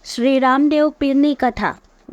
શ્રી રામદેવ પીરની કથા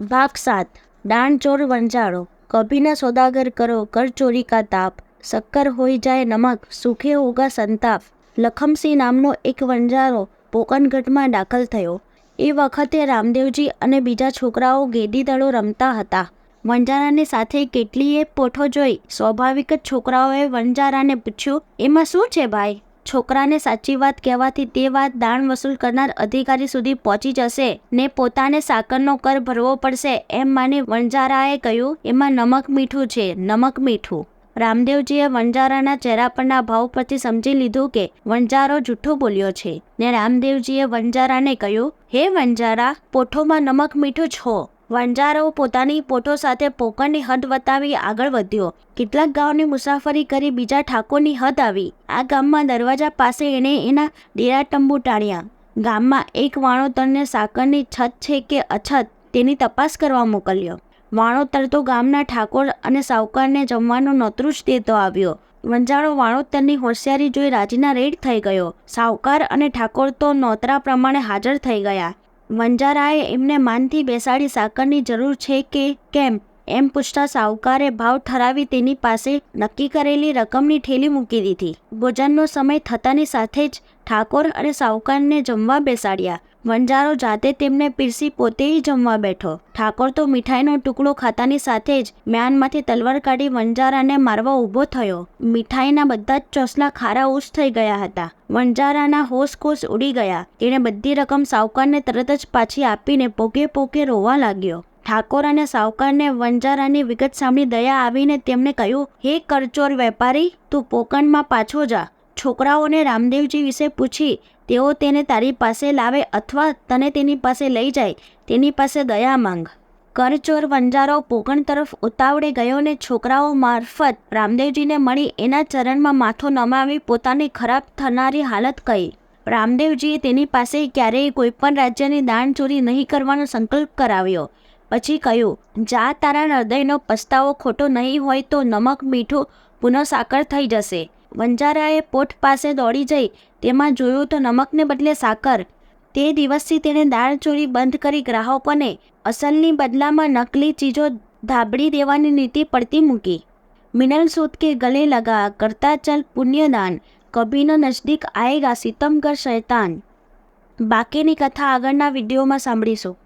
ભાગ 7 દાણ ચોર વંજારો કભી સોદાગર કરો કર ચોરી કા તાપ શક્કર હોઈ જાય નમક સુખે હોગા સંતાપ। લખમસિંહ નામનો એક વંજારો પોકણગઢમાં દાખલ થયો। એ વખતે રામદેવજી અને બીજા છોકરાઓ ગેડી દડો રમતા હતા। વંજારાની સાથે કેટલીય પોઠો જોઈ સ્વાભાવિક જ છોકરાઓએ વંજારાને પૂછ્યું, એમાં શું છે ભાઈ? છોકરાને સાચી વાત કહેવાથી તે વાત દાણ વસૂલ કરનાર અધિકારી સુધી પહોંચી જશે ને પોતાને સાકરનો કર ભરવો પડશે એમ માની વંજારાએ કહ્યું, એમાં નમક મીઠું છે, નમક મીઠું। રામદેવજીએ વંજારાના ચહેરા પરના ભાવ પરથી સમજી લીધું કે વંજારો જૂઠું બોલ્યો છે ને રામદેવજીએ વંજારાને કહ્યું, હે વંજારા, પોઠોમાં નમક મીઠું છો। વંજારો પોતાની પોઠો સાથે પોકણની હદ વટાવી આગળ વધ્યો। કેટલાક ગામની મુસાફરી કરી બીજા ઠાકોરની હદ આવી। આ ગામમાં દરવાજા પાસે એણે એના ડેરા તંબુ ટાળ્યા। ગામમાં એક વાણોતરને સાકરની છત છે કે અછત તેની તપાસ કરવા મોકલ્યો। વાણોતર તો ગામના ઠાકોર અને સાવકારને જમવાનું નોતરું જ દેતો આવ્યો। વંજારો વાણોતરની હોશિયારી જોઈ રાજીના રેડ થઈ ગયો। સાવકાર અને ઠાકોર તો નોતરા પ્રમાણે હાજર થઈ ગયા। વંજારાએ એમને માનથી બેસાડી સાકરની જરૂર છે કે કેમ એમ પૂછતા સાવકારે ભાવ ઠરાવી તેની પાસે નક્કી કરેલી રકમની ઠેલી મૂકી દીધી। ભોજનનો સમય થતાની સાથે જ ઠાકોર અને સાવકારને જમવા બેસાડ્યા। વંજારો જાતે તેમને પીરસી પોતે જમવા બેઠો। ઠાકોર તો મીઠાઈનો ટુકડો ખાતાની સાથે જ મ્યાનમાંથી તલવાર કાઢી વંજારાને મારવા ઊભો થયો। મીઠાઈના બધા જ ચોસલા ખારા ઉસ થઈ ગયા હતા। વંજારાના હોશ ઉડી ગયા। તેણે બધી રકમ સાવકારને તરત જ પાછી આપીને પોકે પોકે રોવા લાગ્યો। ઠાકોર અને સાવકારને વંજારાની વિગત સાંભળી દયા આવીને તેમને કહ્યું, હે કરચોર વેપારી, તું પોકણમાં પાછો જા। છોકરાઓને રામદેવજી વિશે પૂછી તેઓ તેને તારી પાસે લાવે અથવા તને તેની પાસે લઈ જાય, તેની પાસે દયા માંગ। કરચોર વંજારો પોકણ તરફ ઉતાવળે ગયો ને છોકરાઓ મારફત રામદેવજીને મળી એના ચરણમાં માથું નમાવી પોતાની ખરાબ થનારી હાલત કહી। રામદેવજીએ તેની પાસે ક્યારેય કોઈ પણ રાજ્યની દાણ ચોરી નહીં કરવાનો સંકલ્પ કરાવ્યો। પછી કહ્યું, જા, તારા હૃદયનો પસ્તાવો ખોટો નહીં હોય તો નમક મીઠું પુનઃ સાકર થઈ જશે। વંજારાએ પોઠ પાસે દોડી જઈ તેમાં જોયું તો નમકને બદલે સાકર। તે દિવસથી તેણે દાણ ચોરી બંધ કરી ગ્રાહકોને અસલની બદલામાં નકલી ચીજો ધાબળી દેવાની નીતિ પડતી મૂકી। મિનલ સૂદ કે ગલે લગા કરતા ચલ પુણ્યદાન, કભી ન નજદીક આએગા સિતમગર શૈતાન। બાકીની કથા આગળના વિડીયોમાં સાંભળીશું।